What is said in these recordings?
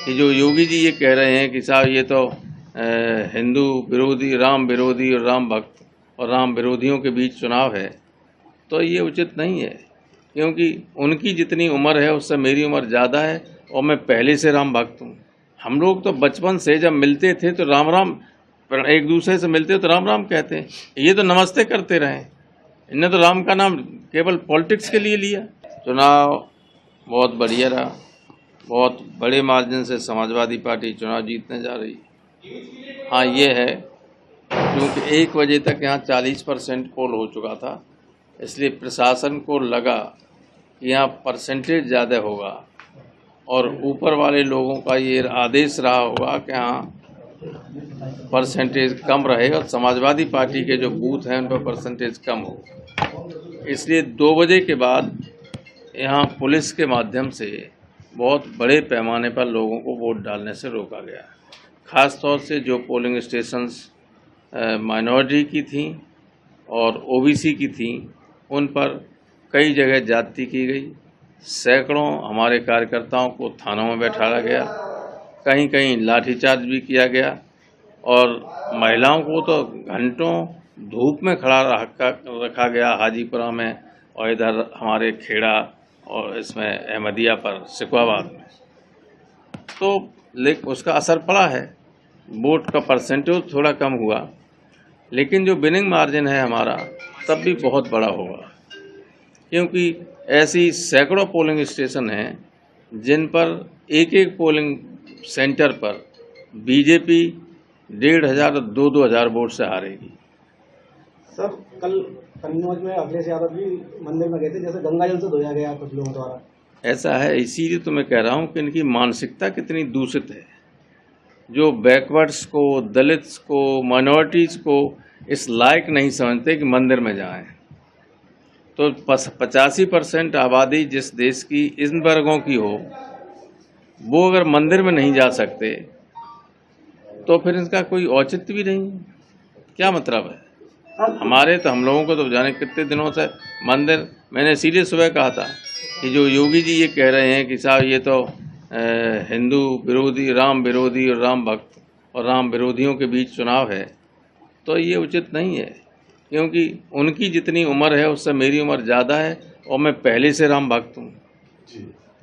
कि जो योगी जी ये कह रहे हैं कि साहब ये तो हिंदू विरोधी, राम विरोधी और राम भक्त और राम विरोधियों के बीच चुनाव है, तो ये उचित नहीं है, क्योंकि उनकी जितनी उम्र है उससे मेरी उम्र ज़्यादा है और मैं पहले से राम भक्त हूँ। हम लोग तो बचपन से जब मिलते थे तो राम राम, एक दूसरे से मिलते तो राम राम कहते हैं, ये तो नमस्ते करते रहे। इन्हें तो राम का नाम केवल पॉलिटिक्स के लिए लिया। चुनाव बहुत बढ़िया रहा, बहुत बड़े मार्जिन से समाजवादी पार्टी चुनाव जीतने जा रही है। हाँ, ये है क्योंकि 1 बजे तक यहाँ 40% पोल हो चुका था, इसलिए प्रशासन को लगा कि यहाँ परसेंटेज ज़्यादा होगा और ऊपर वाले लोगों का ये आदेश रहा होगा कि हाँ परसेंटेज कम रहे और समाजवादी पार्टी के जो बूथ हैं उन पर परसेंटेज कम हो। इसलिए 2 बजे के बाद यहाँ पुलिस के माध्यम से बहुत बड़े पैमाने पर लोगों को वोट डालने से रोका गया। ख़ास तौर से जो पोलिंग स्टेशंस माइनॉरिटी की थीं और ओबीसी की थीं, उन पर कई जगह ज्यादती की गई। सैकड़ों हमारे कार्यकर्ताओं को थानों में बैठाया गया, कहीं कहीं लाठीचार्ज भी किया गया और महिलाओं को तो घंटों धूप में खड़ा रखा गया हाजीपुरा में और इधर हमारे खेड़ा और इसमें अहमदिया पर सिकवाबाद में। तो लेकिन उसका असर पड़ा है, वोट का परसेंटेज थोड़ा कम हुआ, लेकिन जो विनिंग मार्जिन है हमारा तब भी बहुत बड़ा होगा, क्योंकि ऐसी सैकड़ों पोलिंग स्टेशन हैं जिन पर एक पोलिंग सेंटर पर बीजेपी 1,500 2,000 वोट से हारेगी। सर, कल कन्नौज में अखिलेश यादव भी मंदिर में गए थे, जैसे गंगा जल से धोया गया कुछ लोगों द्वारा। ऐसा है, इसीलिए तो मैं कह रहा हूँ कि इनकी मानसिकता कितनी दूषित है। जो बैकवर्ड्स को, दलित्स को, माइनॉरिटीज़ को इस लायक नहीं समझते कि मंदिर में जाएं। तो 85% आबादी जिस देश की इन वर्गों की हो, वो अगर मंदिर में नहीं जा सकते तो फिर इसका कोई औचित्य भी नहीं। क्या मतलब है? हमारे तो, हम लोगों को तो जाने कितने दिनों से मंदिर, मैंने इसीलिए सुबह कहा था कि जो योगी जी ये कह रहे हैं कि साहब ये तो हिंदू विरोधी, राम विरोधी और राम भक्त और राम विरोधियों के बीच चुनाव है, तो ये उचित नहीं है, क्योंकि उनकी जितनी उम्र है उससे मेरी उम्र ज़्यादा है और मैं पहले से राम भक्त हूँ।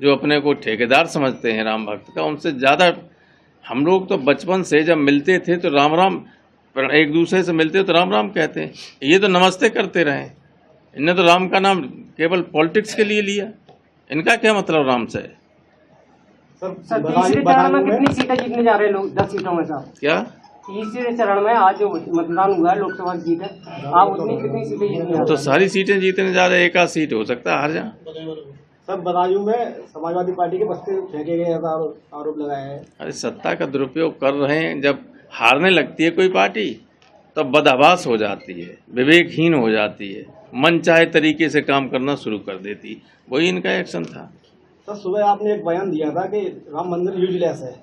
जो अपने को ठेकेदार समझते हैं राम भक्त का, उनसे ज़्यादा हम लोग तो बचपन से जब मिलते थे तो राम राम, एक दूसरे से मिलते तो राम राम कहते हैं, ये तो नमस्ते करते रहे। इन्हें तो राम का नाम केवल पॉलिटिक्स के लिए लिया। इनका क्या मतलब राम से? सर, तीसरे चरण में कितनी सीटें जीतने जा रहे हैं लोग? 10 सीटों में साहब। क्या तीसरे चरण में आज जो मतदान हुआ है लोकसभा की सीट है, आप उसमें कितनी सीटें जीतने? तो सारी सीटें जीतने जा रहे हैं, 1 सीट हो सकता है हार जा। सर, बदायूं में समाजवादी पार्टी के बस्ते फेंके गए ऐसा आरोप लगाया है। अरे सत्ता का दुरुपयोग कर रहे हैं। जब हारने लगती है कोई पार्टी तब बदहवास हो जाती है, विवेकहीन हो जाती है, मन चाहे तरीके से काम करना शुरू कर देती। वही इनका एक्शन था। सर, सुबह आपने एक बयान दिया था कि राम मंदिर यूजलेस है।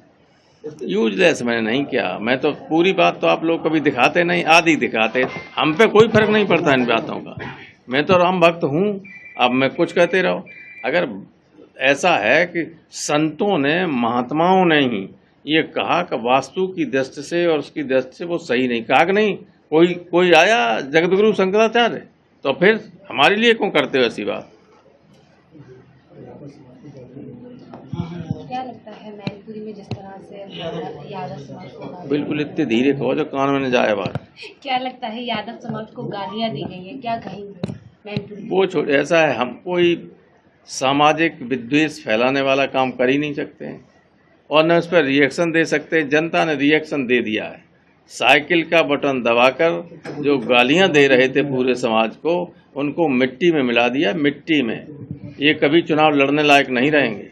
यूजलेस मैंने नहीं किया। मैं तो पूरी बात तो आप लोग कभी दिखाते नहीं, आधी दिखाते। हम पे कोई फर्क नहीं पड़ता इन बातों का। मैं तो राम भक्त हूँ। अब मैं कुछ कहते रहो। अगर ऐसा है कि संतों ने, महात्माओं ने ही ये कहा कि वास्तु की दृष्टि से और उसकी दृष्टि से वो सही नहीं, कहा कि नहीं कोई आया जगतगुरु शंकराचार्य, तो फिर हमारे लिए क्यों करते हो ऐसी बात? क्या लगता है मैनपुरी में जिस तरह से यादव समाज को, बिल्कुल इतने धीरे कहो जो कान में न जाए बात। क्या लगता है यादव समाज को गालियां दी गई है, क्या कहेंगे मैनपुरी? वो छोड़, ऐसा है, हम कोई सामाजिक विद्वेष फैलाने वाला काम कर ही नहीं सकते हैं और न उस पर रिएक्शन दे सकते हैं। जनता ने रिएक्शन दे दिया है। साइकिल का बटन दबाकर जो गालियां दे रहे थे पूरे समाज को, उनको मिट्टी में मिला दिया, मिट्टी में। ये कभी चुनाव लड़ने लायक नहीं रहेंगे।